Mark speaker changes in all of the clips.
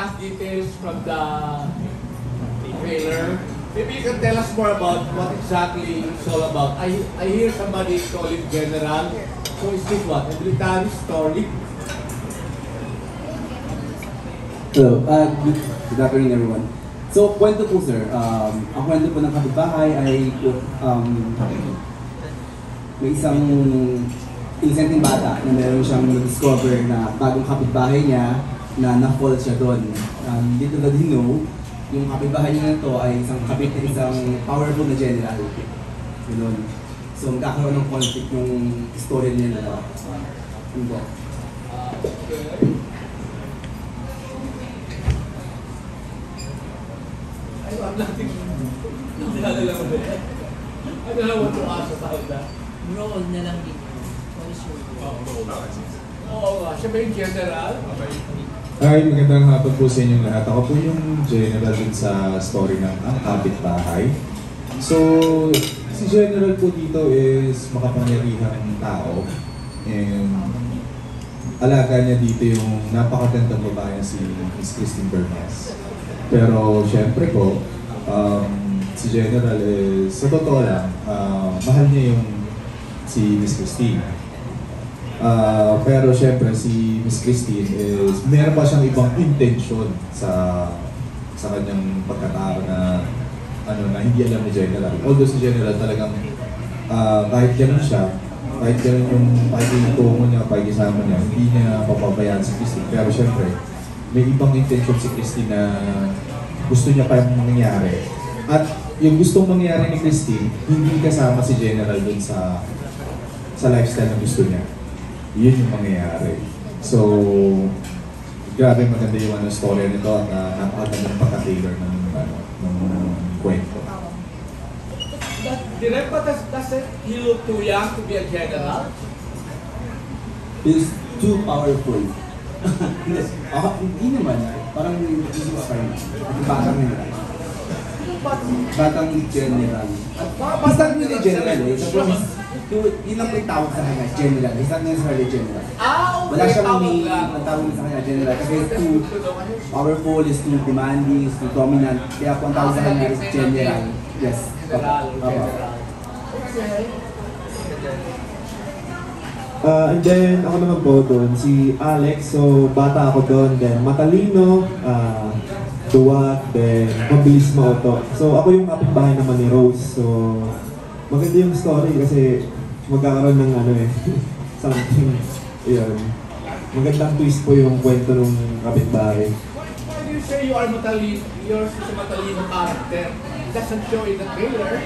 Speaker 1: last details from the trailer. Maybe you can tell us more about what exactly it's all about. I hear somebody call it General. So is this what? A military story?
Speaker 2: Hello, good afternoon everyone. So, kwento po sir, ang kwento po ng kapitbahay ay may isang inosenteng bata na meron siyang discover na bagong kapitbahay niya na na-fall siya doon. Dito na din know, yung kapitbahay niya na to ay isang kapit na isang powerful na general. Ganun. So, magkakaroon ng conflict yung story niya na to. Ano po?
Speaker 1: I'm nothing. I don't know what to ask about that.
Speaker 3: Roll na lang din. What is your role?
Speaker 1: Oo, siya ba yung general?
Speaker 4: Hi, magandang hapon po sa inyong lahat. Ako po yung general din sa story ng Ang Kapitbahay. So, si general po dito is makapangyarihang tao. And alaga niya dito yung napakagandang babae si Miss Christine Bernas. Pero syempre po, si General is, sa totoo lang, mahal niya yung si Miss Christine. Pero syempre si Miss Christine is, meron pa siyang ibang intention sa kanyang pagkatao na na hindi alam ni General. Although si General talagang kahit gano'n siya, kahit gano'n yung pakikitungo niya, pakikisama niya, hindi niya papabayaan si Christine. Pero syempre, may ibang intention si Christine na gusto niya pa yung mangyari. At yung gustong mangyari ni Christine, hindi kasama si General dun sa lifestyle na gusto niya. Yun yung mangyayari. So, grabe maganda yung story nito at napakaganda ng pagka-tailor ng kwento.
Speaker 1: Direct, but doesn't he look too young to be a general?
Speaker 2: He's too powerful. Hindi naman. Parang inspire na. Batang general. Batang general. Basta hindi general eh. Yun lang po yung tawag sa kanya, general. He's not necessarily general.
Speaker 1: Okay.
Speaker 2: Wala siyang may tawag sa kanya, general. Kasi he's too powerful, he's too demanding, he's too dominant. Kaya po ang tawag sa kanya is general. Yes.
Speaker 1: General.
Speaker 5: And then, ako naman po doon, si Alex. So, bata ako doon. Then, matalino, duwat, then mabilis mauto. So, ako yung kapitbahay naman ni Rose. So, maganda yung story kasi magkakaroon ng something. Yun. Magandang twist po yung kwento ng kapitbahay.
Speaker 1: Why do you say you are matalino? You're such a matalino character. It doesn't show in the trailer.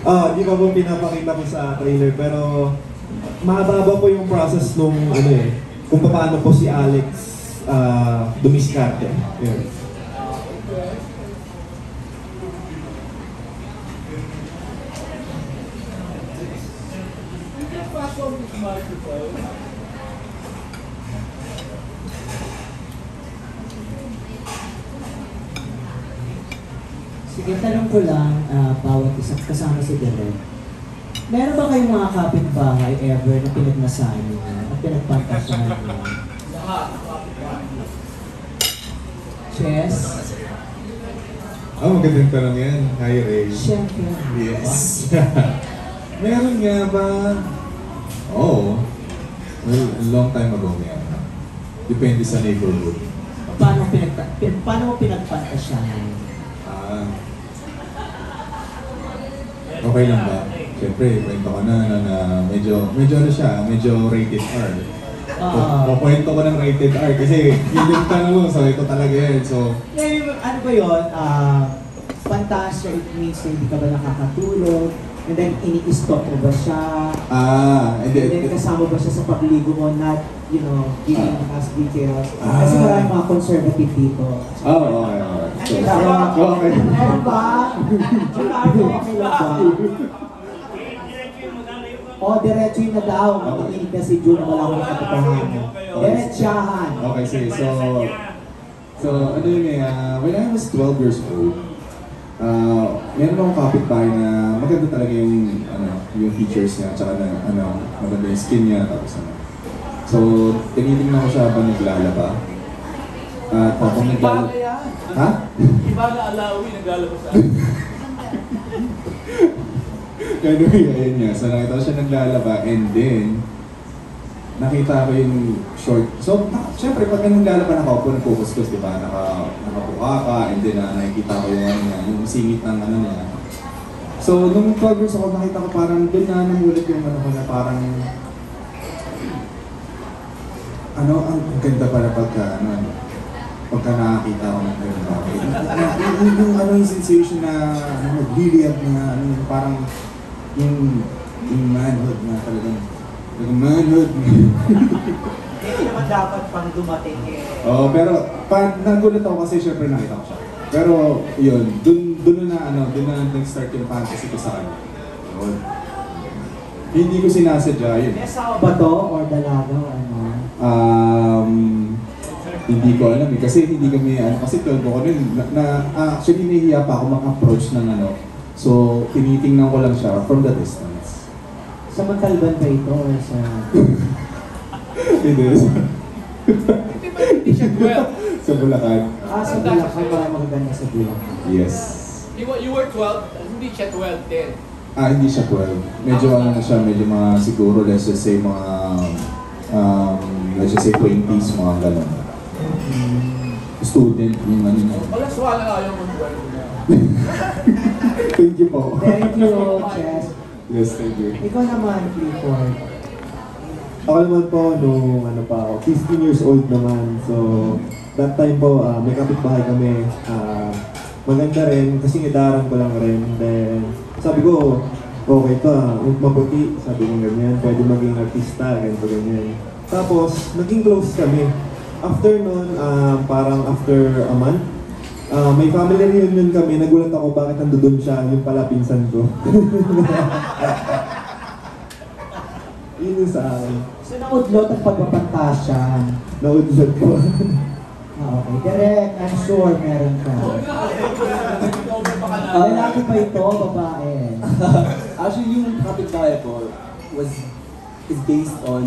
Speaker 5: Di pa po pinapakita ko sa trailer, pero mahaba po yung process nung kung paano po si Alex dumiskarte. Yun.
Speaker 3: Sige, tanong ko lang, bawat isa kasama si Derek. Meron ba kayong mga kapitbahay ever na pinagmasahan niyo at pinagpantasyahan niyo?
Speaker 1: Lahat.
Speaker 3: Chess?
Speaker 4: Magandang tanong yan. Hi, Ray.
Speaker 3: Siyempre.
Speaker 4: Yes. Meron nga ba? Oo. Well, a long time ago yan. Depende sa neighborhood.
Speaker 3: Paano mo pinagpantasyahan?
Speaker 4: Okay lang ba? Siyempre, kwento ko na medyo rated R. Kwento ko ng rated R kasi yun yung tanong mo, so ito talaga yan. So,
Speaker 3: Ano ba yun? Fantasya, it means na hindi ka ba nakakatulog? And then, ini-stop mo ba siya? And then, kasama ba siya sa pagligo mo? Not, giving us details. Kasi maraming mga conservative dito.
Speaker 4: okay.
Speaker 3: Meron ba? Okay lang ba? Diretso yun na daw. Makikinig na si June na wala akong katotohanan. Diretsahan.
Speaker 4: Okay, sige. So, when I was 12 years old, meron akong kapitbahay na maganda talaga yung features niya, tsaka maganda yung skin niya, tapos So, tinitingnan ko siya habang naglalaba. At habang
Speaker 1: Iba na yan.
Speaker 4: Ha?
Speaker 1: Iba na alawi, naglalabas sa akin.
Speaker 4: Anyway, ayun nga. So nakita ko siya naglalaba and then nakita ko yung short. So, syempre, pag naglalaba nakaupo, nagkukuskus, di ba? Nakabuka ka and then nakikita ko yung ano niya, yung singit ng ano niya. So, nung 12 years ako, nakita ko parang doon na namulit yung ano ko na parang ang ganda pala pagka nakakita ko ng ganda bagay. Yung sensation na brilliant na parang yung manhood na talagang manhood.
Speaker 3: Hindi naman dapat pang dumating eh.
Speaker 4: Oo, pero nagulat ako kasi syempre nakita ko siya. Pero yun, doon na nag-start yung fantasy ko sa kanya. Yun. Hindi ko sinasadya yun.
Speaker 3: May asawa ba to or dalaga o ano?
Speaker 4: Hindi ko alam eh. Kasi hindi kami, kasi 12 ko rin, actually nahihiya pa ako mag-approach ng So, tinitingnan ko lang siya from the distance.
Speaker 3: Sa Montalban ba ito or sa...
Speaker 4: Hindi.
Speaker 1: Hindi siya 12.
Speaker 4: Sa Bulacan.
Speaker 3: Sa Bulacan, para magaganda sa Bulacan.
Speaker 4: Yes.
Speaker 1: You were 12, hindi siya 12 din.
Speaker 4: Hindi siya 12. Medyo na siya, medyo mga siguro, let's just say mga, let's just say 20s, mga gano'n. Student, yung ano niya.
Speaker 1: Wala swala nga yung mga 12 na.
Speaker 4: Thank you po.
Speaker 3: Thank you, Chess.
Speaker 4: Yes, thank you.
Speaker 3: Ikaw naman, Clifford.
Speaker 5: Ako naman po, nung pa ako, 15 years old naman. So, that time po, may kapitbahay kami. Maganda rin, kasi idaran ko lang rin. Then, sabi ko, okay to maputi. Sabi ko ganyan, pwede maging artista, ganito ganyan. Tapos, naging close kami. After nun, parang after a month, may family reunion kami. Nagulat ako bakit nandoon siya, yung pala pinsan ko. Yun yung sa akin.
Speaker 3: So, naudlot ang pagpapantasya.
Speaker 5: Naudlot ko.
Speaker 3: Okay. Direk, I'm sure meron ka. Lalaki pa ito, babae.
Speaker 2: Actually, yung kapitbahay ko is based on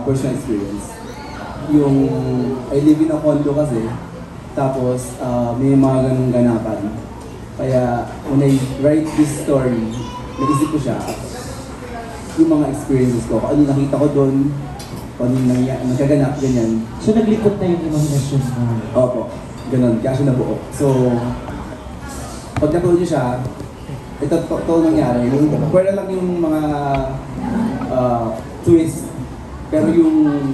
Speaker 2: personal experience. Yung I live in a condo kasi, tapos may mga ganung ganapan. Kaya when I write this story, naisip ko siya, yung mga experiences ko, kung ano nakita ko doon, kung ano nagkaganap, ganyan.
Speaker 3: So, naglikot na yung imagination mo.
Speaker 2: Opo, ganun, kaya siya nabuo. So, pag napanood niyo siya, ito nangyari. Pwede lang yung mga twist, pero yung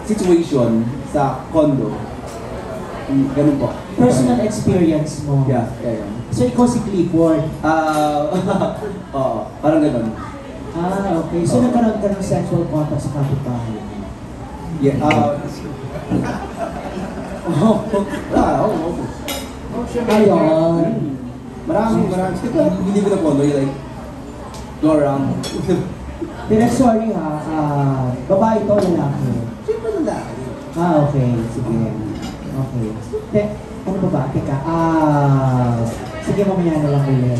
Speaker 2: situation sa condo, ganun po.
Speaker 3: Personal experience mo.
Speaker 2: Yeah.
Speaker 3: So, ikaw si Clifford.
Speaker 2: Oo, parang ganun.
Speaker 3: Okay. So, nagkaroon ka ng sexual contact sa kapitbahay.
Speaker 2: Yeah.
Speaker 3: Ayun.
Speaker 2: Maraming. Hindi ko na condo, you like, go around.
Speaker 3: Direk, sorry ha. Babae ito o lalaki?
Speaker 2: Siyempre lalaki.
Speaker 3: Okay. Sige. Okay. Ano ba ba? Teka. Sige, mamaya na lang ulit.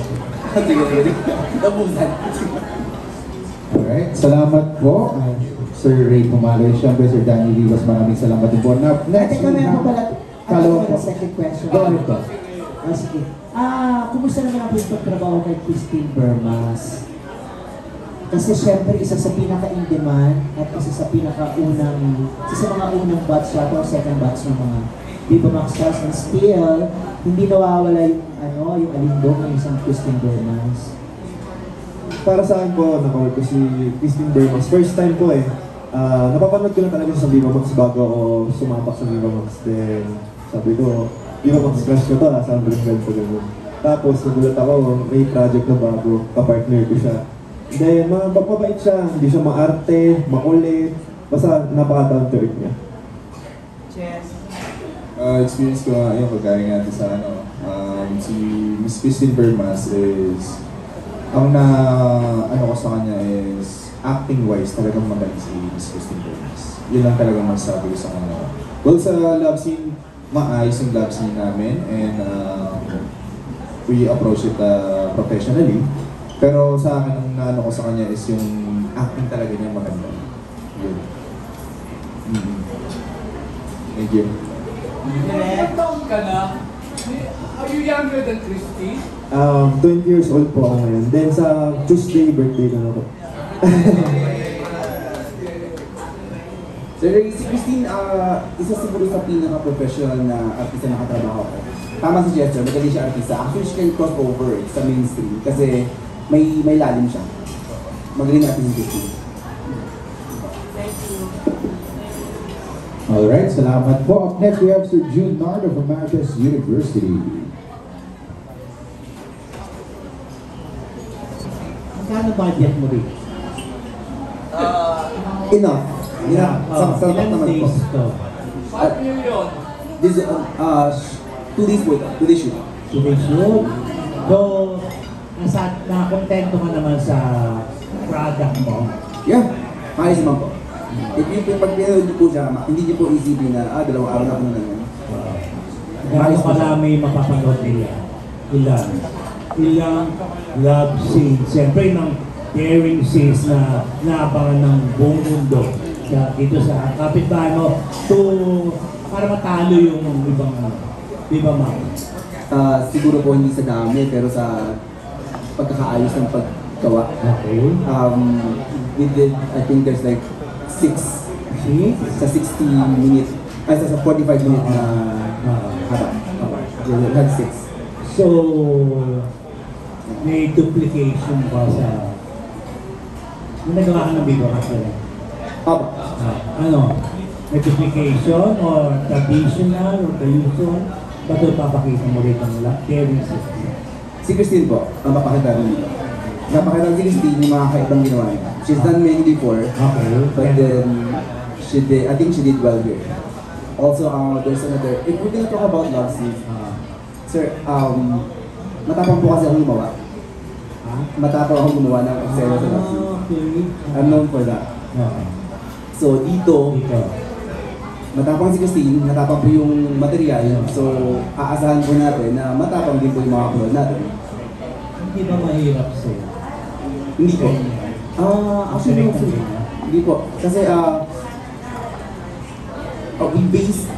Speaker 2: Sige. Nabusan.
Speaker 6: Alright, salamat po, Sir Ray Pumaloy. Siyempre, Sir Danny Vivas, maraming salamat din po. Next,
Speaker 3: Teka, meron ko pala.
Speaker 6: follow
Speaker 3: Ano
Speaker 6: up po.
Speaker 3: second question?
Speaker 6: Go ahead po.
Speaker 3: Sige. Kumusta naman ang pagtrabaho kay Christine Bermas? Kasi syempre, isa sa pinaka-in-demand at isa sa mga unang batch yata o second batch ng mga Viva Max stars, and still, hindi nawawala yung alindong ng isang Christine Bermas.
Speaker 5: Para sa akin po, nakawork ko si Christine Bermas. First time po eh. Napapanood ko na talaga sa Viva Max bago ako sumapak sa Viva Max. Then, sabi ko, Viva Max crush ko to, sa Brindel sa ganun. Tapos, nagulat ako, may project na bago, kapartner ko siya. Then, mabait siya, hindi siya maarte, makulit, basta napaka-down to earth niya.
Speaker 3: Chess.
Speaker 4: Experience ko yung pagkain natin sa si Miss Christine Bermas is, ang ko sa kanya is, acting-wise, talagang magaling si Miss Christine Bermas. Yun lang talagang masasabi ko sa kanya. Well, sa love scene, maayos yung love scene namin, and we approach it professionally. Pero sa akin, ang naano ko sa kanya is yung acting talaga niya maganda. Yun.
Speaker 5: Thank you.
Speaker 1: Ilang taon ka na? Are you younger than Christy?
Speaker 5: 20 years old po ako ngayon. Then sa Tuesday, birthday ko na po.
Speaker 2: Sir Ray, si Christine, isa siguro sa pinaka-professional na artista na katrabaho ko. Tama si Jester, magaling siya artista. Actually, she can cross over sa mainstream kasi may lalim siya. Magaling na artista si Christine.
Speaker 6: Alright, salamat po. Up next, we have Sir June Nard of Americas University.
Speaker 3: Magkano budget mo rin?
Speaker 2: Enough. Sa
Speaker 3: Ilang
Speaker 2: naman po.
Speaker 3: days to?
Speaker 1: 5 million.
Speaker 2: This, 2 days po ito. 2 days shoot.
Speaker 3: Today shoot. So, nakontento ka naman sa product mo.
Speaker 2: Yeah, maayos naman po. If you pag pinanood niyo po siya, hindi niyo po isipin na, dalawang araw na po na yan.
Speaker 3: Gano'n karami mapapanood nila? Ilang love scenes. Siyempre, ng daring scenes na naabangan ng buong mundo dito sa kapitbahay mo para matalo yung ibang di ba, ma'am?
Speaker 2: Siguro po hindi sa dami, pero sa pagkakaayos ng paggawa.
Speaker 3: Okay.
Speaker 2: We did, I think there's like 6 sa 60 minute, sa 45 minute na haba. We had 6.
Speaker 3: So, may duplication ba sa... May nagawa ka ng Viva Master?
Speaker 2: Opo.
Speaker 3: Ano? May duplication or traditional or tradition? Ba't ito papakita mo rin ang daring system?
Speaker 2: Si Christine po, ang mapakita rin dito. Napakita si Christine yung mga kaibang ginawa niya. She's done many before,
Speaker 3: Okay.
Speaker 2: but then I think she did well here. Also, there's another, if we're gonna talk about love scenes, sir, matapang po kasi akong gumawa. Matapang akong gumawa ng eksena sa love scene.
Speaker 3: Okay.
Speaker 2: I'm known for that.
Speaker 3: Okay.
Speaker 2: So dito,
Speaker 3: Dito.
Speaker 2: matapang si Christine, matapang po yung material. So aasahan po natin na matapang din po yung mga kapulad natin.
Speaker 3: Hindi ba mahirap sa'yo?
Speaker 2: Hindi po. Actually, no, sir. Hindi po. Kasi we base,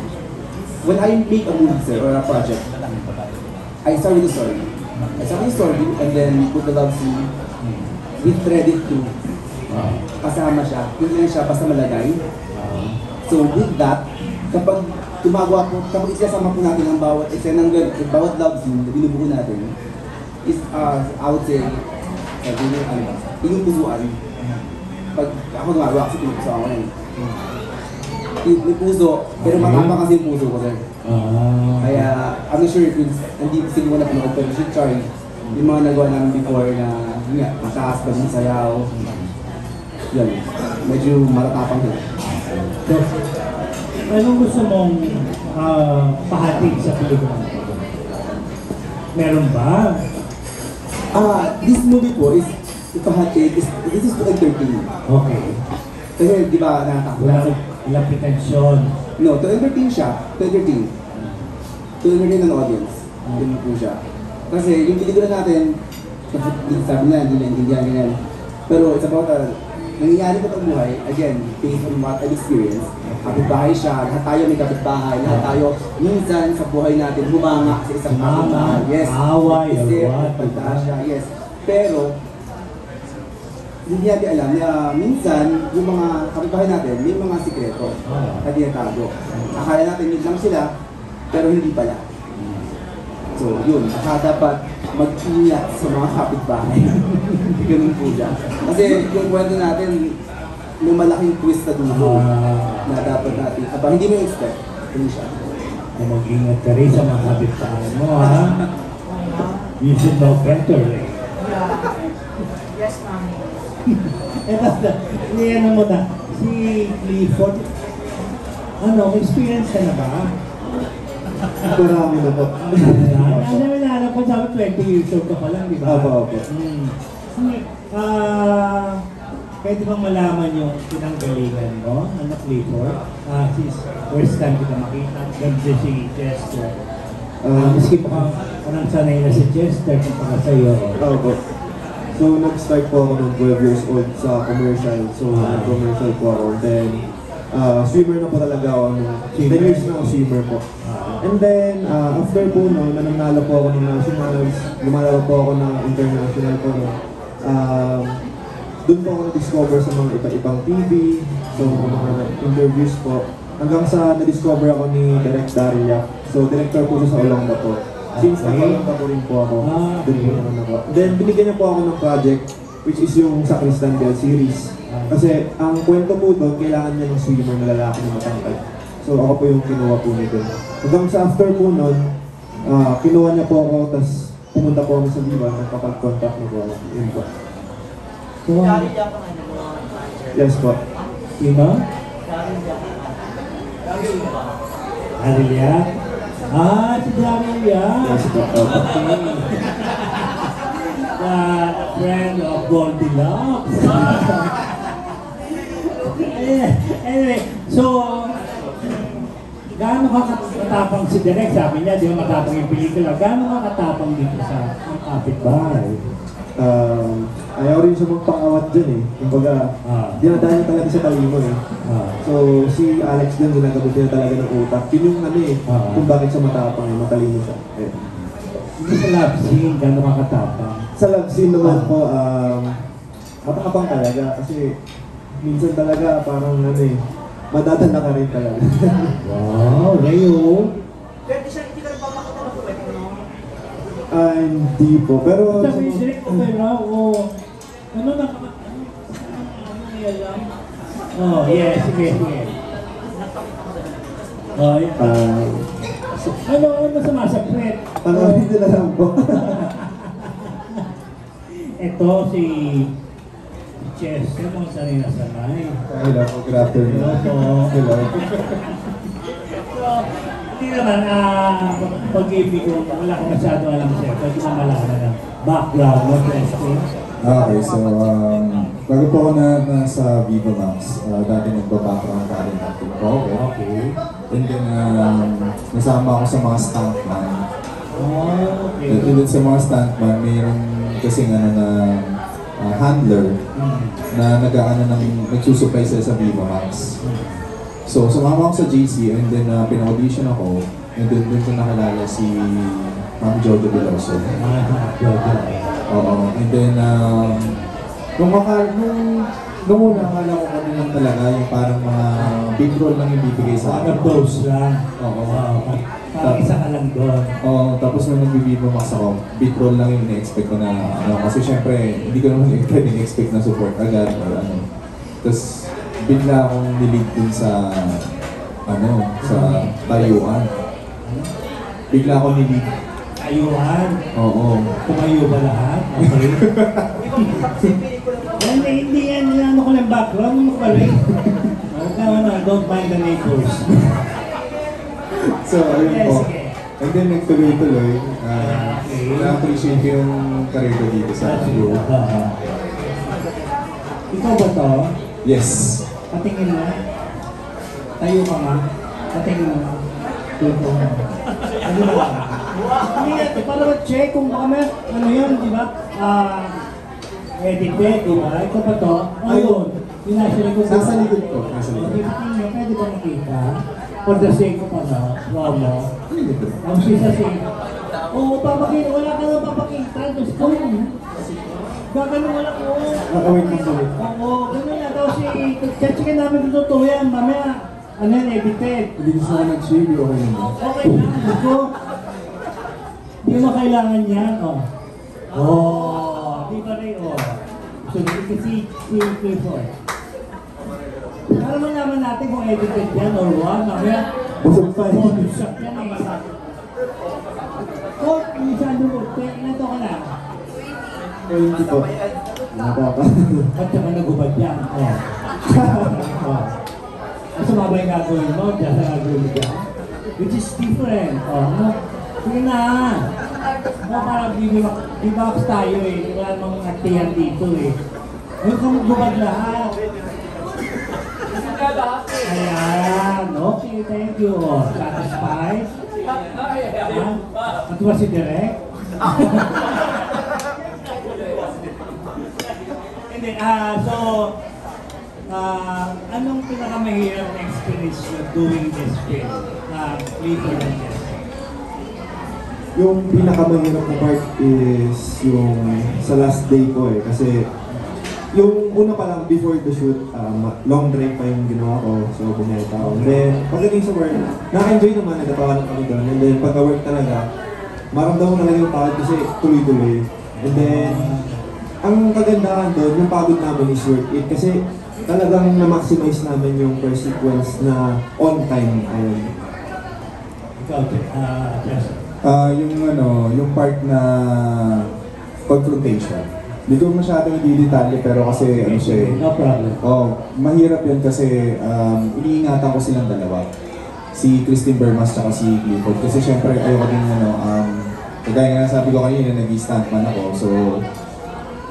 Speaker 2: when I make a movie, sir, or a project, I start with the story. And then we put the love scene. We thread it through. Kasama siya. Hindi lang siya basta malagay. So with that, kapag kapag isasama po natin ang bawat eksena ng bawat love scene na binubuo natin, is, I would say, pinupusuan. Pag ako gumagawa kasi pinupusuan ko na yun. May puso, pero matapang kasi yung puso ko, sir. Kaya, I'm not sure if hindi siguro na panood, pero you should try yung mga nagawa namin before na, yun nga, mataas pa ng sayaw. Yan, medyo matatapang din.
Speaker 3: So, anong gusto mong pahatig sa pelikula? Meron ba?
Speaker 2: This movie po is this is to entertain.
Speaker 3: Okay.
Speaker 2: Kasi di ba natatakbo na?
Speaker 3: Walang pretensyon.
Speaker 2: No, to entertain siya. To entertain. To entertain ang audience. Yun po siya. Kasi yung pelikula natin, sabi niya, hindi naintindihan ganyan. Pero it's about nangyayari ko itong buhay, again, based on what I've experienced. Kapitbahay siya, lahat tayo may kapitbahay, lahat tayo minsan sa buhay natin humanga sa isang kapitbahay. Yes.
Speaker 3: Away,
Speaker 2: Isip,
Speaker 3: away.
Speaker 2: pagtaas siya, yes. Pero, hindi natin alam na minsan yung mga kapitbahay natin may mga sikreto na tinatago. Akala natin yun lang sila, pero hindi pala. So yun, dapat mag-ingat sa mga kapitbahay. Ganun po siya. Kasi yung kwento natin, may malaking twist na dulo na dapat natin. Hindi mo expect. Ganun siya.
Speaker 3: Mag-ingat ka rin sa mga kapitbahay mo, ha? You should know better, eh.
Speaker 7: Yes, ma'am.
Speaker 3: Ano mo na, si Clifford, may experience ka na ba?
Speaker 5: Marami na po.
Speaker 3: Alam ko, sabi 20 years old ka pa lang, di ba?
Speaker 5: Opo.
Speaker 3: Pwede bang malaman yung pinanggalingan mo, Clifford? Since first time kita makita, ganda si Chester. Maski pa parang sanay na si Chester kung para sa'yo.
Speaker 5: Opo. So, nag-start po ako ng 12 years old sa commercial. So, nag-commercial po ako. Then, swimmer na po talaga ako. 10 years na ako swimmer po. And then, after po no, nanalo po ako ng nationals, lumalaro po ako ng international po. No. Doon po ako na-discover sa mga iba-ibang TV, so mga interviews po. Hanggang sa na-discover ako ni Direk Daria. So, director po siya sa Olongga po. Since nag-Olongga po rin po ako, doon po naman ako. Then, binigyan niya po ako ng project, which is yung sa Christian Bell series. Kasi, ang kwento po doon, kailangan niya ng swimmer na lalaki na matangkad. So, ako po yung kinuha po niya doon. Hanggang sa after po noon, kinuha niya po ako, tapos pumunta po ako sa Viva, nagkapag-contact na po ako. Yun po. Yes po.
Speaker 8: Sino? Darylia? Si Darylia.
Speaker 5: Yes po.
Speaker 8: The friend of Goldilocks. Anyway, so, gaano ka katapang si Direk? Sabi niya, di ba matapang yung pelikula. Gaano ka katapang dito sa kapitbahay?
Speaker 5: Ayaw rin siya magpang-awat dyan eh. Kumbaga, dinadaan niya talaga sa talino eh. So, si Alex din, ginagagot niya talaga ng utak. Yun yung ano eh, kung bakit siya matapang eh, matalino siya. Eh.
Speaker 8: Hindi sa love scene, gaano ka katapang?
Speaker 5: Sa love scene naman po, matapang talaga. Kasi, minsan talaga parang ano eh, madadala ka rin talaga.
Speaker 8: Wow, Leo.
Speaker 7: Pwede siya, hindi ka nagpapakita ng kwento, no?
Speaker 5: Hindi po, pero...
Speaker 8: Sabi ni Direk, okay raw, ano na, ano yan lang? Oh, yes, sige. Oh, yeah. Ano masama sa pret?
Speaker 5: Panoorin nila lang po.
Speaker 8: Ito si Chester, kung saan na sanay.
Speaker 5: Hello po, good afternoon.
Speaker 8: Hello. So, hindi naman, pag-ibig ko, wala ko masyado alam siya. Pwede mo malaman ng background mo, Chester.
Speaker 4: Okay, so bago po ako na sa Viva Max, dati nagbabackground talent acting po ako.
Speaker 8: Okay.
Speaker 4: And then nasama ako sa mga stuntman.
Speaker 8: Oh, okay.
Speaker 4: And then sa mga stuntman, mayroon kasing na handler na nagsusupply sila sa Viva Max. So sumama ako sa JC and then pina-audition ako and then doon ko nakilala si Ma'am Jojo Veloso. Oo, and then nung una akala ko kami lang talaga yung parang mga big role lang yung bibigay sa akin.
Speaker 8: Nag-dose lang.
Speaker 4: Oo.
Speaker 8: Parang isa ka lang doon.
Speaker 4: Oo, tapos nung nag-Viva Max ako, big role lang yung na-expect ko na kasi syempre hindi ko naman expect na support agad or ano. Tapos bigla akong nilig dun sa sa tayuan. Bigla akong nilig.
Speaker 8: Ayuhan.
Speaker 4: Oo.
Speaker 8: Tumayo ba lahat? Okay. Hindi yan, ano ko ng background, ano ka rin? Don't mind the neighbors.
Speaker 4: So, ayun po.
Speaker 8: Sige.
Speaker 4: And then nagtuloy-tuloy. Na-appreciate ko yung career ko dito sa show.
Speaker 8: Ikaw ba to?
Speaker 4: Yes.
Speaker 8: Patingin mo. Tayo ka nga. Patingin mo. Tuto mo. Ano ba? Hindi yan, para ma-check kung baka may, ano yun, di ba? Edit, di ba? Ito ba to? Ayun. Yung nasa likod.
Speaker 4: Nasa likod ko. Nasa likod.
Speaker 8: Okay, patingin mo. Pwede ba makita? For the sake of wow mo. Ang sisa sake. Oo, papakita. Wala ka na papakita. Gusto ko yun. Gagano wala ko.
Speaker 5: Wait mo ulit.
Speaker 8: Oo, gano'n na daw si... Check-checkin namin kung totoo yan. Mamaya, ano yan, edited.
Speaker 4: Hindi gusto ko nag-shave, okay naman.
Speaker 8: Okay na, gusto. Hindi mo kailangan yan, oh. Di ba rin, So, kasi si Clifford. Para malaman natin kung edited yan or what, mamaya,
Speaker 5: Busog pa rin.
Speaker 8: Photoshop yan eh. Masyado mo, ilan to ka na?
Speaker 5: Hindi po. Nakaka.
Speaker 8: At saka nagubad yan, At sumaba yung gagawin mo, dyan sa gagawin mo dyan. Which is different, Sige na. Parang B-box tayo eh. Wala namang artihan dito eh. Huwag kang magbubad lahat. Ayan. Okay, thank you. Satisfied? At ba si Direk? Hindi, so Anong pinakamahirap na experience nyo doing this film? Clifford and Jesse.
Speaker 5: Yung pinakamahirap na part is yung sa last day ko eh. Kasi yung una pa lang before the shoot, long drive pa yung ginawa ko. So binayta ako. And then pagdating sa work, na-enjoy naman, nagkatawa ng kami doon. And then pagka-work talaga, maramdaman talaga yung pagod kasi tuloy-tuloy. And then, ang kagandahan doon, yung pagod namin is worth it. Kasi talagang na-maximize namin yung first sequence na on time. Ayun.
Speaker 8: Ikaw, Jesse.
Speaker 6: Yung part na confrontation. Hindi ko masyadong i-detalye pero kasi ano siya eh.
Speaker 8: No problem.
Speaker 6: Mahirap yun kasi iniingatan ko silang dalawa. Si Christine Bermas at si Clifford. Kasi syempre ayoko din kagaya nga sabi ko kanina, nag-stuntman ako. So,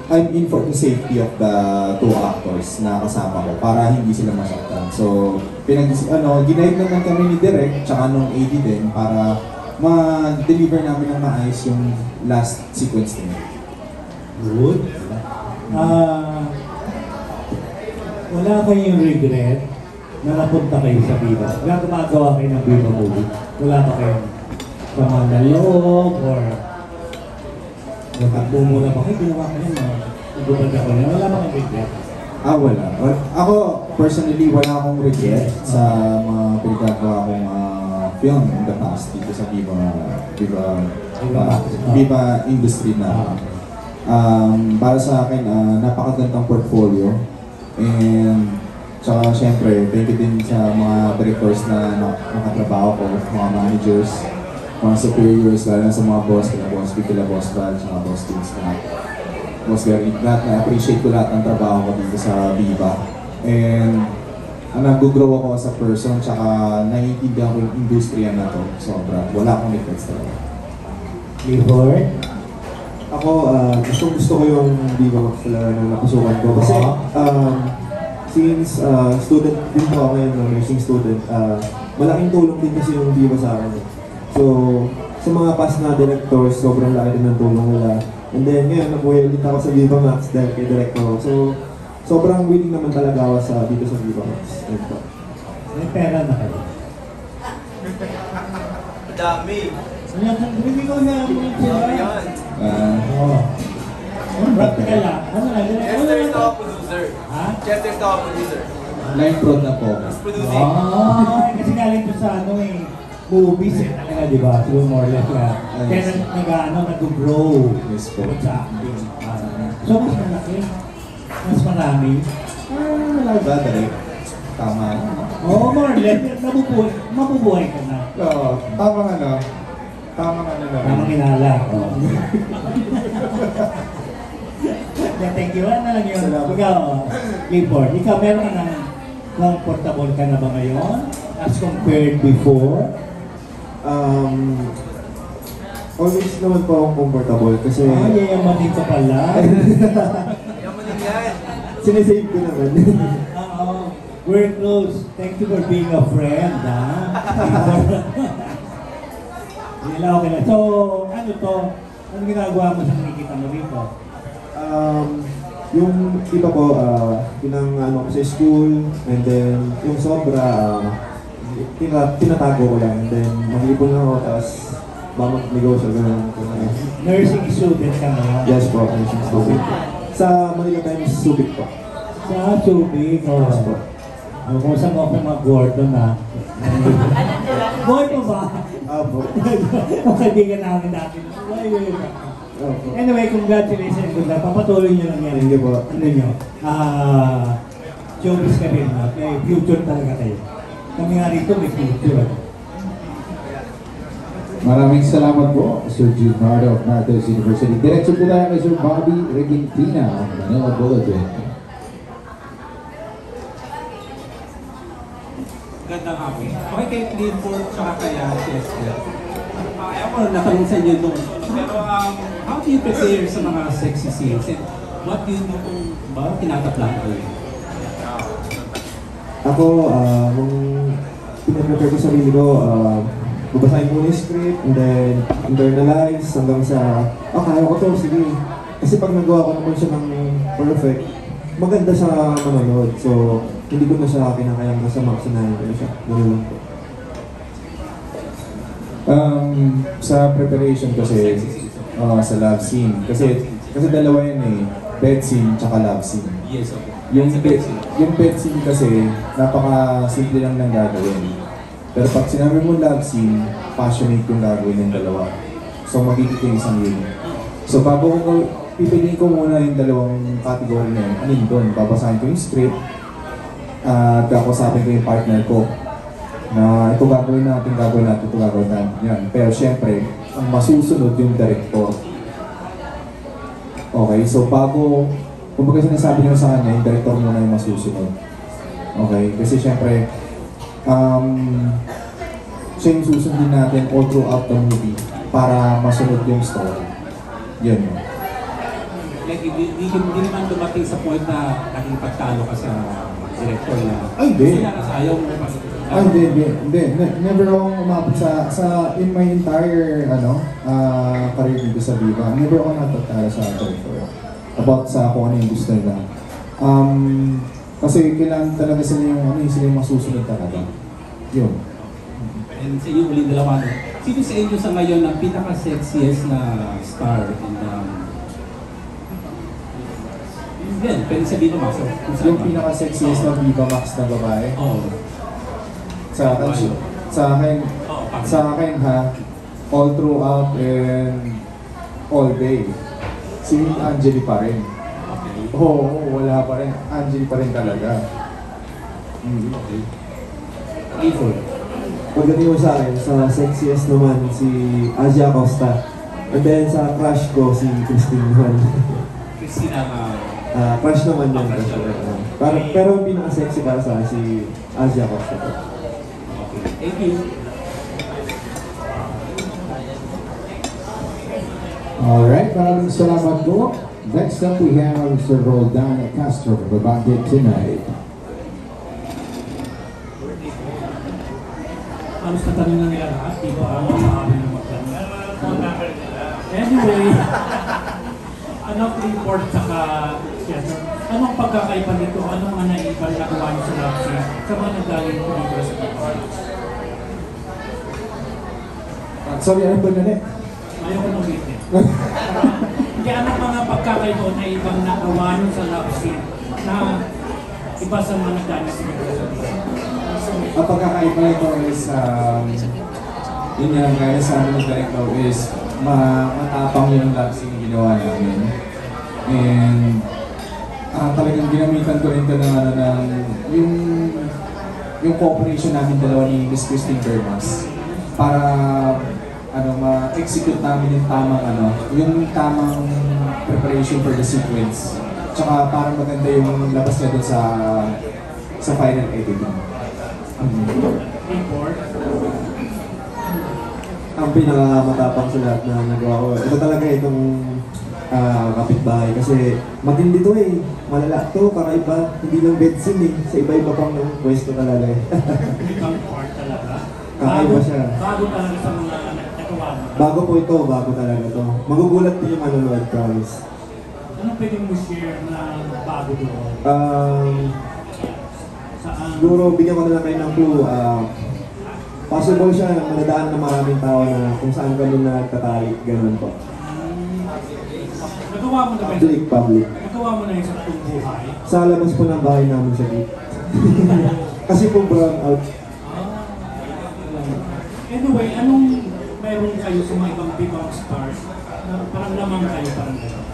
Speaker 6: I'm in for the safety of the two actors na kasama ko para hindi sila masaktan. So, ginaid naman kami ni Direk tsaka nung AD din para ma-deliver namin ng maayos yung last sequence niya.
Speaker 8: Good. Wala kayong regret na napunta kayo sa Viva? Wala gumagawa kayo ng Viva movie? Wala ba kayong sama na loob or natakbo muna ba kayo? Ginawa kayo na igubad ako na? Wala ba kayong regret?
Speaker 6: Wala. Ako, personally, wala akong regret sa mga pinagagawa kong film in the past dito sa Viva industry na. Para sa akin, napakagandang portfolio. And tsaka syempre, thank you din sa mga directors na nakatrabaho ko, mga managers, mga superiors, lalo na sa mga boss, kila Boss Vic, kila Boss Val, tsaka Boss Vince na Boss Gary. Na-appreciate ko lahat ng trabaho ko dito sa Viva. And nag-grow ako as a person, tsaka naiintindihan ko yung industriya na to. Sobra. Wala akong regrets talaga.
Speaker 8: Clifford?
Speaker 5: Ako, gusto ko yung Viva Max talaga na napusukan ko. Kasi, since student din po ako ngayon, nursing student, malaking tulong din kasi yung Viva sa akin. So, sa mga past na directors, sobrang laki din ng tulong nila. And then, ngayon, nabuhay ulit ako sa Viva Max dahil kay director. So, sobrang willing naman talaga ako dito sa Viva Max.
Speaker 8: May pera na kayo.
Speaker 7: Dami.
Speaker 8: Hindi ko na yan. Practical lang.
Speaker 7: Chester is top producer.
Speaker 8: Ha?
Speaker 7: Chester is top producer.
Speaker 6: Line prod na po.
Speaker 7: Producing.
Speaker 8: Kasi galing ko sa movies talaga, di ba? Siguro more or less ka. Kaya nag-grow.
Speaker 6: Yes po.
Speaker 8: Sa acting. So, mas malaki. Mas marami.
Speaker 6: Wala ba, direct? Tama.
Speaker 8: Oo, more or less. Mabubuhay ka na.
Speaker 6: Oo, tamang naman.
Speaker 8: Tamang inala. Thank you. Ano lang yun? Ikaw, Clifford, ikaw meron ka comfortable ka na ba ngayon? As compared before?
Speaker 5: Always naman po akong comfortable kasi...
Speaker 8: yayamanin ka pala.
Speaker 7: Yamanin yan.
Speaker 5: Sinesave ko naman.
Speaker 8: We're close. Thank you for being a friend, ha? Okay na. So, ano to? Ano ginagawa mo sa nakikita mo rito?
Speaker 5: Yung iba po, pinang ko sa school, and then yung sobra, tinatago ko lang, and then mag-ipon lang ako, tapos mag-negosyo, gano'n.
Speaker 8: Nursing student ka na?
Speaker 5: Yes po, nursing student. Sa Manila Times, Subic po.
Speaker 8: Sa Subic,
Speaker 5: Yes po.
Speaker 8: Kung saan mo ako mag-Gordon na. Boy pa ba?
Speaker 5: Opo.
Speaker 8: Kung kaibigan namin natin. Anyway, congratulations. Papatuloy nyo lang yan.
Speaker 5: Thank you po.
Speaker 8: Ano nyo? Showbiz ka rin. May future talaga kayo. Kami nga rito may future.
Speaker 6: Maraming salamat po, Sir Gilmardo of Martes University. Diretso po tayo kay Sir Bobby Regentina of Manila Bulletin.
Speaker 9: Gandang hapon. Okay, kay Clifford tsaka kaya Chester. Ayaw ko natanong sa inyo doon. Pero how do you prepare sa mga sexy scenes? And what do you do kung tinataplan ko yun?
Speaker 5: Ako, nung pinaprepare ko sarili ko, babasahin ko yung script, and then internalize hanggang sa, kaya ko to, sige. Kasi pag nagawa ko naman siya ng perfect, maganda sa manonood. So, hindi ko na siya kinakayang kasama, sinahin ko na siya. Ganun lang po.
Speaker 6: Sa preparation kasi, sa love scene. Kasi dalawa yan eh. Bed scene tsaka love scene.
Speaker 9: Yes, okay.
Speaker 6: Yung bed scene kasi, napaka-simple lang ng gagawin. Pero pag sinabi mo love scene, passionate yung gagawin ng dalawa. So magiging yung isang yun. So bago ko, pipiliin ko muna yung dalawang category na yun. Anin doon, babasahin ko yung script. At kakusapin ko yung partner ko. Na ito gagawin natin, ito gagawin natin yan. Pero syempre, ang masusunod yung director. Okay, so bago, kumbaga sinasabi nyo sa kanya, yung director muna yung masusunod. Okay, kasi syempre, siya yung susundin natin all throughout the movie para masunod yung story. Yun.
Speaker 9: Like, hindi naman dumating sa point na nakikipagtalo ka sa director na.
Speaker 6: Ay, hindi.
Speaker 9: Ayaw mo pa.
Speaker 6: Hindi. Never akong umabot in my entire, career dito sa Viva. Never ako natatalo sa director. About sa kung ano yung gusto nila. Kasi kailangan talaga sila yung masusunod talaga. Yun.
Speaker 9: And sa iyo ulit dalawa na. Sino sa inyo sa ngayon ang pinaka-sexiest na star in yan, pwede sabihin mo, Max.
Speaker 6: Yung pinaka-sexiest na Viva Max na babae?
Speaker 9: Oo.
Speaker 6: Sa akin ha, all throughout and all day. Si Angeli pa rin.
Speaker 9: Okay.
Speaker 6: Oo, wala pa rin. Angeli pa rin talaga.
Speaker 9: Okay. Evil.
Speaker 5: Pagdating mo sa akin, sa sexiest naman, si Asia Costa. And then sa crush ko, si Christine Juan.
Speaker 9: Christina,
Speaker 5: crush naman yan. Pero yung pinaka-sexy para sa akin, si Asia Costa.
Speaker 9: okay. Thank you.
Speaker 10: Alright, maraming salamat po. Next up, we have Sir Roldan Castro for Babante Tonight.
Speaker 8: Halos katanungan nila lahat, di ba? Ang maaari na magtanong. Anyway, anong report saka theater? Anong pagkakaiba nito? Anong mga naiba na nagawa niyo sa love scene sa mga nagaling po dito sa theater?
Speaker 6: Sorry, ano ba na
Speaker 8: Ayoko nang witness. Hindi, anong mga pagkakaiba na ibang nagawa niyo sa love scene na iba sa mga nagaling sa theater?
Speaker 6: Ang pagkakaiba nito is, yun nga, gaya sa amin ng director is, matapang yung love scene yung ginawa namin. And, talagang ginamitan ko rin ng yung cooperation namin dalawa ni Miss Christine Bermas para, ma-execute namin yung tamang preparation for the sequence. Tsaka parang maganda yung labas niya dun sa final editing.
Speaker 8: Report?
Speaker 5: Ang pinakamatapang sa lahat na nagawa ko, ito talaga itong kapitbahay kasi matindi to eh. Malala to, kakaiba, hindi lang bed scene eh. Sa iba-iba pang pwesto talaga eh.
Speaker 8: Ibang part talaga?
Speaker 5: Kakaiba siya.
Speaker 8: Bago talaga sa mga nagawa mo?
Speaker 5: Bago po ito, bago talaga to. Magugulat din yung manonood, promise.
Speaker 8: Ano pwede mo share na bago doon? Saan?
Speaker 5: Siguro bigyan ko na lang kayo ng clue. Possible siya na madadaan ng maraming tao na kung saan ka doon nagtatali, ganun po.
Speaker 8: Nagawa mo na ba yun?
Speaker 5: Public.
Speaker 8: Nagawa mo na yun sa buong buhay?
Speaker 5: Sa labas po ng bahay namin sa gate. Kasi po brown out.
Speaker 8: Anyway, anong meron kayo sa mga ibang big-bang stars na parang lamang kayo, parang gano'n?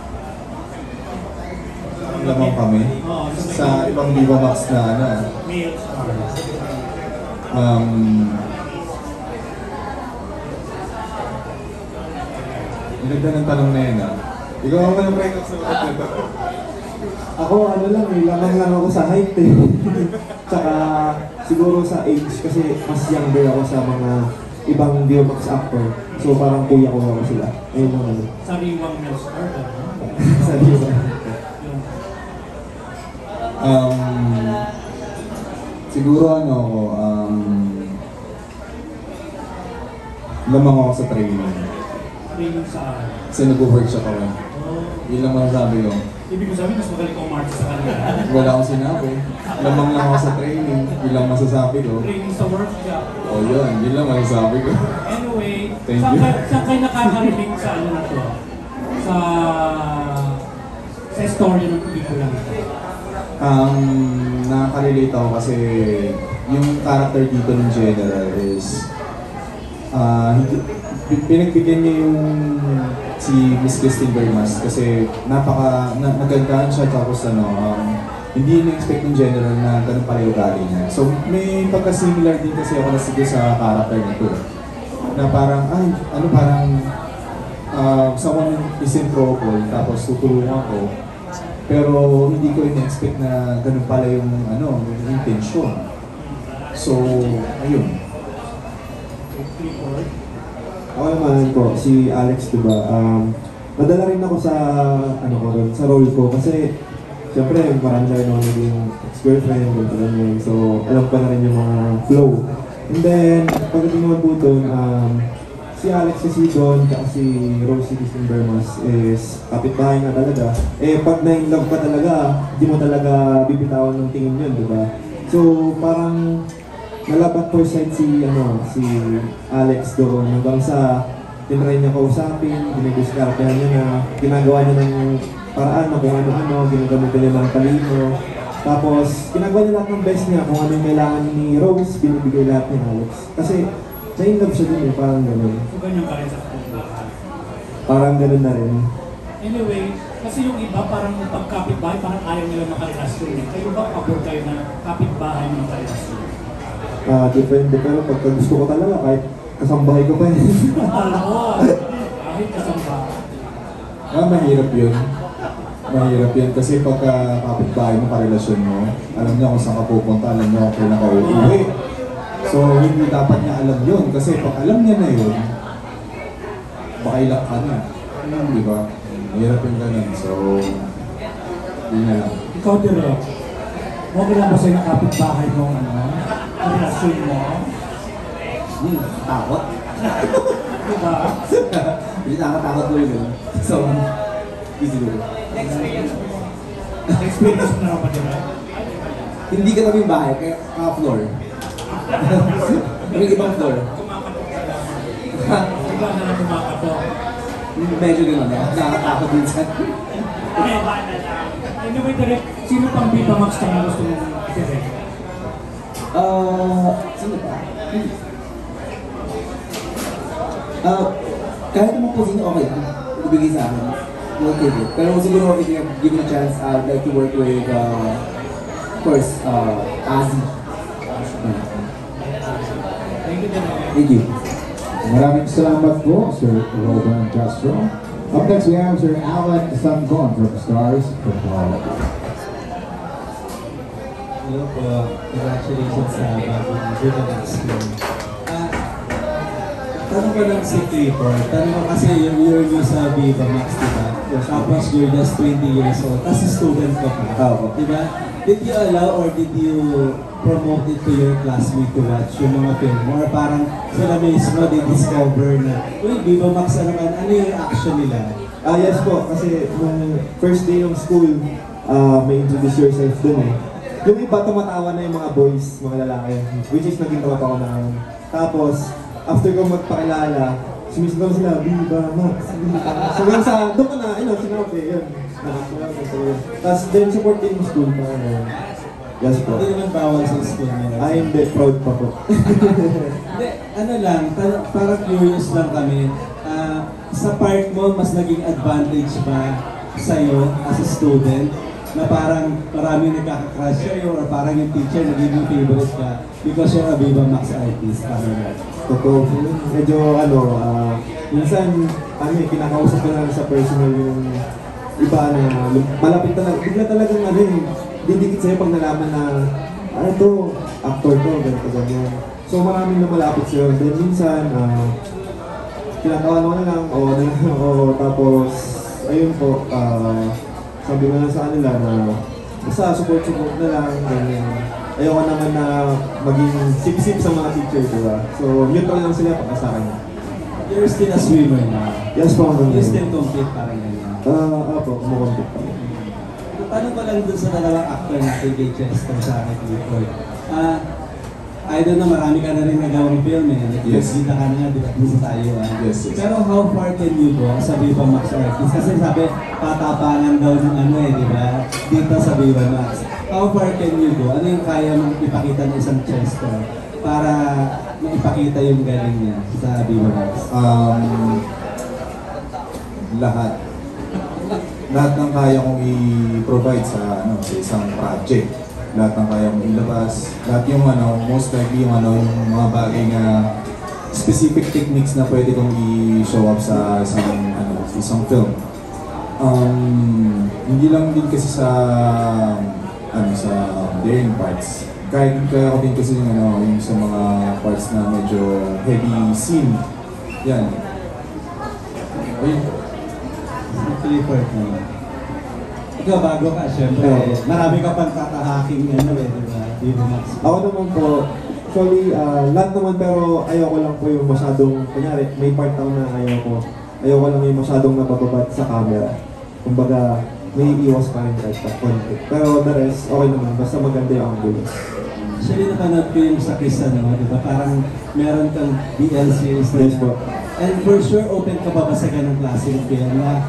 Speaker 6: Lamang kami
Speaker 8: Oo,
Speaker 6: sa ibang Viva Max na
Speaker 8: male stars.
Speaker 6: Ganda ng tanong na yun Ikaw ang walang breakup sa mga nito.
Speaker 5: Ako lamang lang ako sa height eh. Tsaka siguro sa age kasi mas younger ako sa mga ibang Biomax actor. So parang kuya ko ako sila. Ayun naman.
Speaker 8: Sariwang male star,
Speaker 5: Sa Biomax.
Speaker 6: Siguro lamang ako sa training.
Speaker 8: Training saan?
Speaker 6: Kasi nag-workshop ako. Yun lang masasabi ko.
Speaker 8: Ibig ko sabihin, mas magaling kong march sa kanila.
Speaker 6: Wala akong sinabi. Lamang lang ako sa training. Yun lang masasabi ko.
Speaker 8: Training sa workshop.
Speaker 6: Oh, yun lang masasabi ko.
Speaker 8: Anyway,
Speaker 6: Thank you.
Speaker 8: saan kayo nakakarinig sa ano na to? Sa story ng pelikula nito?
Speaker 6: Nakaka-relate ako kasi yung character dito ng General is pinagbigyan niya yung si Miss Christine Bermas kasi nagandahan siya tapos hindi na-expect ng General na ganun pala yung ugali niya. So may pagka-similar din kasi ako nasige sa character nito. Na parang, someone is in trouble tapos tutulungan ko. Pero hindi ko in-expect na ganun pala yung intention. So, ayun.
Speaker 5: Ako naman po, si Alex, diba? Madala rin ako sa, sa role ko kasi siyempre marami na rin ako naging ex-girlfriend, ganyan. So, alam ko na rin yung mga flow. And then, pagdating naman po doon, si Alex kasi doon, at si Rosie Christine Bermas is kapitbahay nga talaga. Pag na-in-love ka talaga, hindi mo talaga bibitawan ng tingin yun, diba? So, parang nalabat per side si Alex doon hanggang sa tinry niya kausapin, dinidiskartehan niya na ginagawa niya ng paraan na kung ano-ano, ginagamit niya ng talino. Tapos, ginagawa niya lahat ng best niya kung ano yung kailangan ni Rose, binibigay lahat ni Alex. Kasi, na-in-love siya din parang gano'n.
Speaker 8: So, ganyan ka rin sa pelikula.
Speaker 5: Parang gano'n na rin.
Speaker 8: Anyway, kasi yung iba parang pagkapitbahay, parang ayaw nila makarelasyon. Kayo ba pabor kayo na kapitbahay ng makarelasyon?
Speaker 5: Depende, pero pagka gusto ko talaga, kahit kasambahay ko pa yun.
Speaker 8: Kahit kasambahay.
Speaker 6: Mahirap yun. Mahirap yun kasi pagka kapitbahay mo, karelasyon mo, alam niya kung saan ka pupunta, alam niya kung kailan ka uuwi. So, hindi dapat niya alam yun kasi pag alam niya na yun, baka ilak ka na. Di ba? Mahirap yung ganun. So, yun na lang.
Speaker 8: Ikaw direct, okay lang ba sa'yo na kapitbahay mo relasyon mo?
Speaker 2: Takot.
Speaker 8: Diba?
Speaker 2: Hindi nakakatakot ko yun. So, easy ko.
Speaker 8: Experience mo na naman direct?
Speaker 2: Hindi ka namin bahay, kaya floor. May ibang floor.
Speaker 8: Bigla na lang kumakatok.
Speaker 2: Medyo gano'n, nakakatakot minsan.
Speaker 8: Anyway, direct, sino pang Viva Max na gusto mong direct?
Speaker 2: Sino pa? Kahit naman po sino okay lang, ibigay sa akin. We'll take it. Pero siguro if you give me a chance, I'd like to work with, of course, Azzy.
Speaker 8: Thank you.
Speaker 10: Maraming salamat po, Sir Rodan Castro. Up next, we have Sir Alan Sangon from Stars Football.
Speaker 11: Hello po. Congratulations sa bagong Viva Max film. Tanong ko lang si Clifford. Tanong ko kasi you're new sa Viva Max, diba? Tapos you're just 20 years old. Kasi student ka pa. Diba? Did you allow or did you promote it to your classmate to watch yung mga film? Or parang sila mismo they discover na, uy, Viva Max na naman, ano yung action nila?
Speaker 5: Yes po, kasi nung first day ng school, may introduce yourself dun eh. Yung iba tumatawa na yung mga boys, mga lalaki, which is naging tropa ko na. Tapos, after ko magpakilala, sumisigaw sila, Viva Max, Viva Max. So yung sa, doon ko na, sinabi, yun. Tapos, then support din yung school pa. Yes po.
Speaker 11: Hindi naman bawal sa school nila.
Speaker 5: Ay, hindi. Proud pa po.
Speaker 11: Hindi, ano lang, parang curious lang kami. Sa part mo, mas naging advantage ba sa'yo as a student na parang maraming nagkaka-crush sa'yo or parang yung teacher naging favorite ka because you're a Viva Max artist?
Speaker 5: Totoo. Medyo minsan, kinakausap ko na sa personal yung iba na malapit talaga. Bigla talagang didikit sa'yo pag nalaman na to, actor to, ganito, ganyan. So maraming na malapit sa'yo. Then minsan, kinatawa ko na lang, tapos, ayun po, sabi ko na sa kanila na basta support na lang, ganyan. Ayoko naman na maging sip-sip sa mga teacher, diba? So, neutral lang sila pagka sa akin.
Speaker 11: You're still a swimmer na?
Speaker 5: Yes po,
Speaker 11: You still compete parang ganyan?
Speaker 5: Opo, kumukompete pa.
Speaker 11: tanong ko lang dun sa dalawang actor natin kay Chester sa akin Clifford. I don't know, marami ka na rin nagawang film eh.
Speaker 6: Yes.
Speaker 11: Kita ka na nga, di ba? Dito tayo.
Speaker 6: Yes, yes.
Speaker 11: Pero how far can you go sa Viva Max Artist? Kasi sabi, tatapangan daw ng ano eh, di ba? Dito sa Viva Max. How far can you go? Ano yung kaya mong ipakita ng isang Chester para maipakita yung galing niya sa Viva Max?
Speaker 6: Lahat. Lahat ng kaya kong i-provide sa isang project. Lahat ng kaya kong ilabas. Lahat yung most likely yung yung mga bagay na specific techniques na pwede kong i-show up sa isang film. Hindi lang din kasi sa sa daring parts. Kaya ko din kasi yung sa mga parts na medyo heavy scene. Yan. Ayun.
Speaker 11: Clifford naman. Ikaw bago ka, syempre. Marami ka pang tatahaking di ba? Viva Max.
Speaker 5: Ako naman po, actually, lahat naman pero ayoko lang po yung masyadong, kunyari, may part ako na ayoko lang yung masyadong nabababat sa camera. Kumbaga, may iwas pa rin kahit sa konti. Pero the rest, okay naman, basta maganda yung angulo.
Speaker 11: Actually, napanood ko yung sa Kiss, di ba? Parang meron kang BL series
Speaker 5: Yes po.
Speaker 11: And for sure, open ka pa ba sa ganang klaseng film na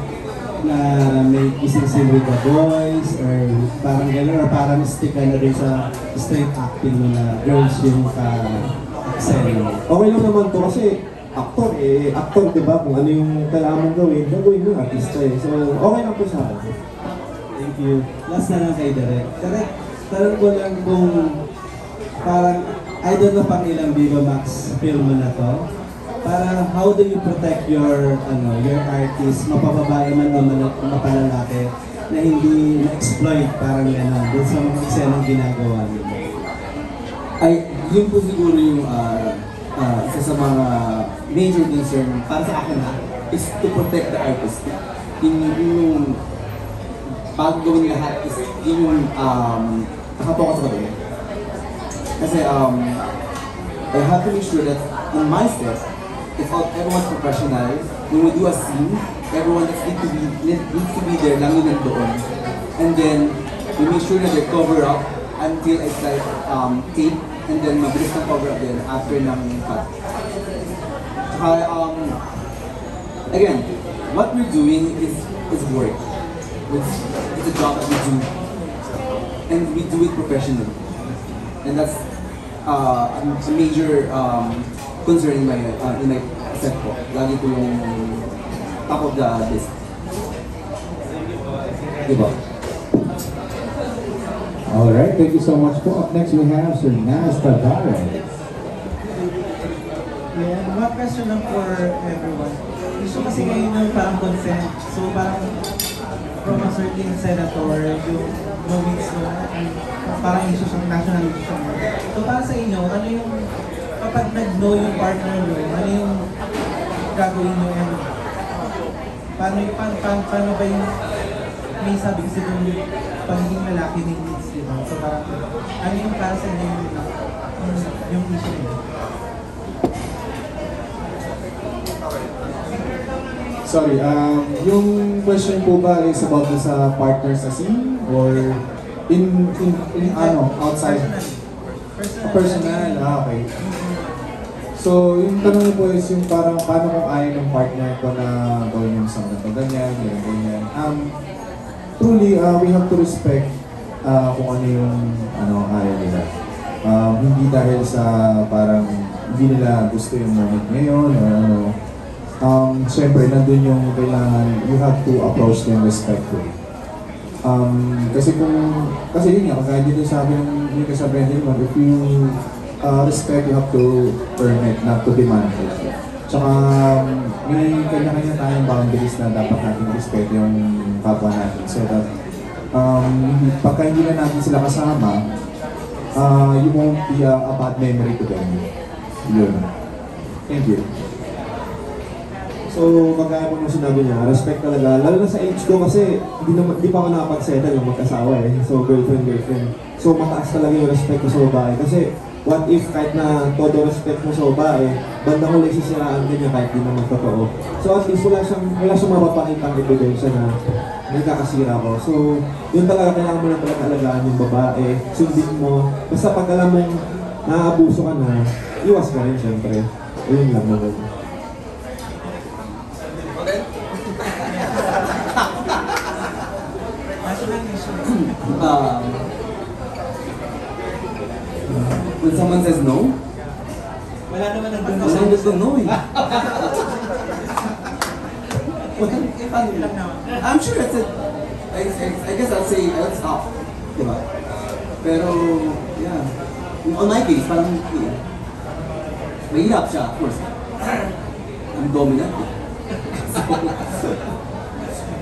Speaker 11: may kissing scene with the boys or parang gano'n or parang stick ka na rin sa straight acting mo na girls yung ka-excel.
Speaker 5: Okay lang naman to kasi actor diba? Kung ano yung kailangan mong gawin mo, artista eh. So, okay lang po sa akin.
Speaker 11: Thank you. Last na lang kay Derek. Derek, tanong ko lang kung parang, I don't know pang ilang Viva Max film mo na to. Para how do you protect your artist, mapababae man o mapalalaki, na hindi na-exploit parang doon sa mga eksenang ginagawa niyo?
Speaker 2: Yun po siguro yung isa sa mga major concern para sa akin is to protect the artist. Yung bago gawin lahat is yung nakapokus ako doon. Kasi I have to make sure that in my set, if everyone's professional, when we do a scene, everyone needs to be there lang yun nandoon. And then, we make sure that they cover up until it's like tape, and then mabilis ng cover up din after ng cut. Again, what we're doing is work. It's a job that we do. And we do it professionally. And that's a major concern in my set po. Lagi po yung top of the list. Diba?
Speaker 10: Alright, thank you so much po. Up next we have Sir Nas Tavares.
Speaker 3: Yeah, one question lang for everyone. Gusto kasi ngayon ng parang consent. So parang from a certain senator, yung nomics mo, parang issue sa national issue mo. So para sa inyo, ano yung kapag nag-know yung partner nyo, ano yung gagawin nyo and paano ba yung may sabi kasi yung pagiging lalaki ng needs, diba? So parang ano yung para sa inyo yung issue nyo?
Speaker 6: Sorry, yung question po ba is about sa partner sa scene or in outside? Personal, okay. So, yung tanong niyo po is yung parang paano kung ayaw ng partner ko na gawin yung isang ganyan. Truly, we have to respect kung ano yung ayaw nila. Hindi dahil sa parang hindi nila gusto yung moment ngayon or siyempre, nandun yung kailangan, you have to approach them respectfully. Kasi yun nga, kagaya dito sabi yung kasabi natin, if you respect, you have to earn it, not to demand it. Tsaka may kanya-kanya tayong boundaries na dapat natin respect yung kapwa natin so that pagka hindi na natin sila kasama, you won't be a bad memory to them. Yun. Thank you.
Speaker 5: So, kagaya po nung sinabi niya, respect talaga. Lalo na sa age ko kasi di pa ako nakapag-settle ng mag-asawa eh. So, girlfriend. So, mataas talaga yung respect ko sa babae. Kasi, what if kahit na todo respect mo sa babae, bandang huli sisiraan din niya kahit di naman totoo. So, at least wala siyang mapapakitang ebidensya na nagkakasira ko. So, yun talaga kailangan mo lang talaga alagaan yung babae, sundin mo. Basta pag alam mong naaabuso ka na, iwas ka rin syempre. Ayun lang naman.
Speaker 2: When someone says no,
Speaker 11: Wala naman ang
Speaker 2: wala nang gusto no eh. I'm sure I said, I guess I'll say, I'll stop. Diba? Pero, yeah. On my case, parang, mahirap siya, of course. I'm dominant.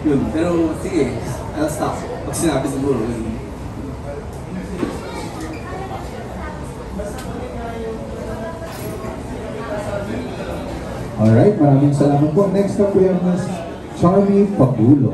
Speaker 2: Yun, pero sige, I'll stop. Pag sinabi siguro, yun.
Speaker 10: Alright, maraming salamat po. Next up, we have Ms. Charmy Pabulo.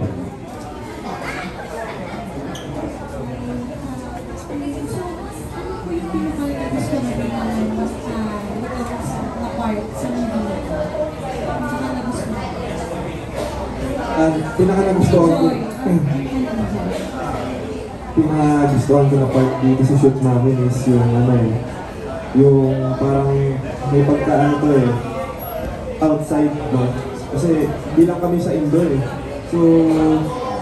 Speaker 5: Pinaka-nagustuhan ko na part dito sa shoot namin is yung yung parang may pagkaan to outside, no? Kasi bilang kami sa indoor So,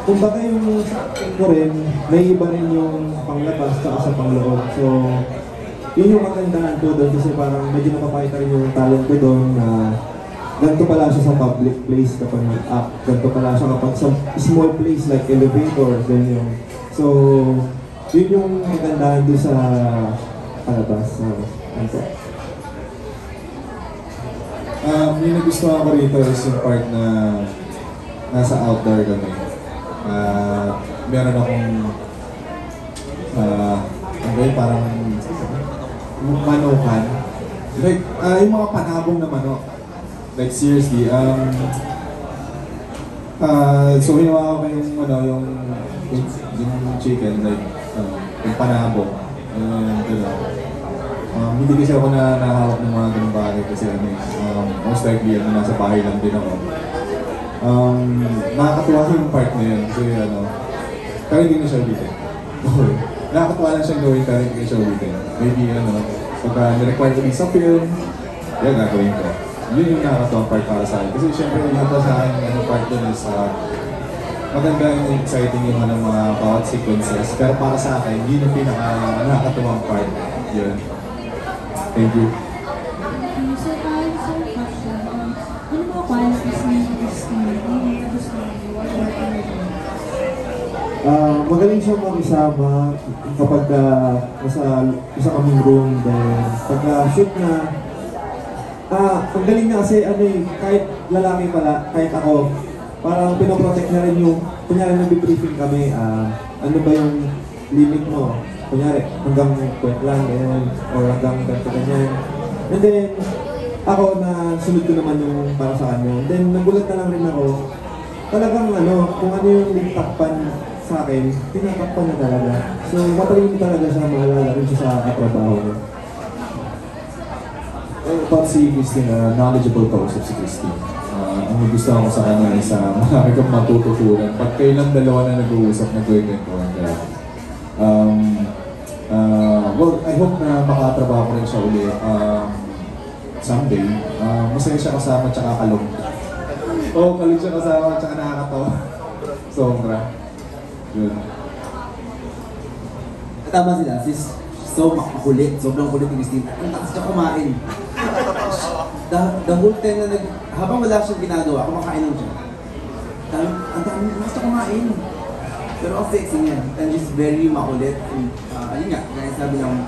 Speaker 5: kumbaga yung sa acting ko rin, may iba rin yung panglabas tsaka sa pangloob. So, yun yung magandaan ko doon kasi parang medyo napapakita rin yung talent ko doon na ganito pala siya sa public place kapag nag-act. Ganito pala siya kapag sa small place like elevator, ganyan. So, yun yung magandaan doon sa palabas.
Speaker 6: Yung nagustuhan ko rito is yung part na nasa outdoor kami. Meron akong parang manukan. Like, yung mga panabong na manok. Like, seriously, so hinawa ko yung chicken, like, yung panabong. Hindi kasi ako nahawak ng mga ganung bagay kasi most likely nasa bahay lang din ako. Nakakatuwa yung part na yun kasi pero hindi na siya ulitin. Nakakatuwa lang siyang gawin pero hindi na siya ulitin. Maybe pagka nirequire ulit sa film, yan gagawin ko. Yun yung nakakatuwang part para sa akin. Kasi syempre lahat sa akin part dun is maganda yung exciting yung mga bawat sequences. Pero para sa akin, yun yung nakakatuwang part. Yun. Thank you.
Speaker 12: So, ano mga qualities ni Christine? Ano yung gusto niyo?
Speaker 5: Magaling siya mag-isama kapag nasa kaming room. Then, pagka-shoot na, ang galing na kasi kahit lalaki pala, kahit ako, parang pinoprotect na rin yung, kunyari nag-briefing kami, ano ba yung limit mo? Kunyari, hanggang point lang, ganyan, or hanggang ganyan. And then, ako na sunod ko naman yung para sa kanya. And then, nagulat na lang rin ako, talagang kung ano yung takpan sa akin, tinatakpan na talaga. So, matalino talaga siya, maalala rin siya sa katrabaho niya.
Speaker 6: About si Christine, knowledgeable kausap si Christine. Ang gusto ko sa kanya is marami kang matututunan. Pag kailang dalawa na nag-uusap, nag-kwentuhan ka. Well, I hope na makatrabaho ko rin siya uli someday. Masaya siya kasama tsaka kalong. Oo, kalong siya kasama tsaka nakakatawa. Sobra. Yun.
Speaker 2: Tama sila, sis. So makulit, sobrang kulit ni Christine. Ang takas siya kumain. The whole time na habang wala siyang ginagawa, kumakain lang siya. Ang dami na siya kumain. Pero ang sexy niya, and she's very makulit. Ayun nga, kaya sabi lang,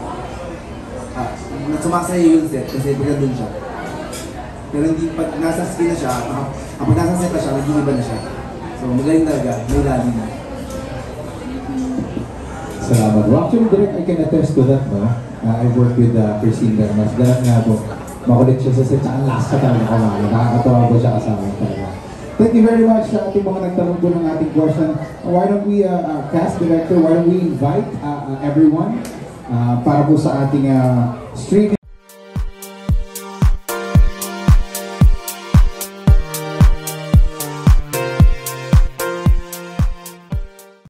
Speaker 2: sumasaya yung set kasi bigla dun siya. Pero hindi, pag nasa skin na siya, kapag nasa set na siya, nag-iiba na siya. So magaling talaga, may lali na.
Speaker 10: Salamat. Well, actually, direct, I can attest to that, no? I worked with Christine Bermas. Ganun nga po, makulit siya sa set, tsaka last ka talaga kumain. Nakakatawa po siya kasama talaga. Thank you very much sa ating mga nagtanong po ng ating question. Why don't we, cast director, why don't we invite everyone para po sa ating streaming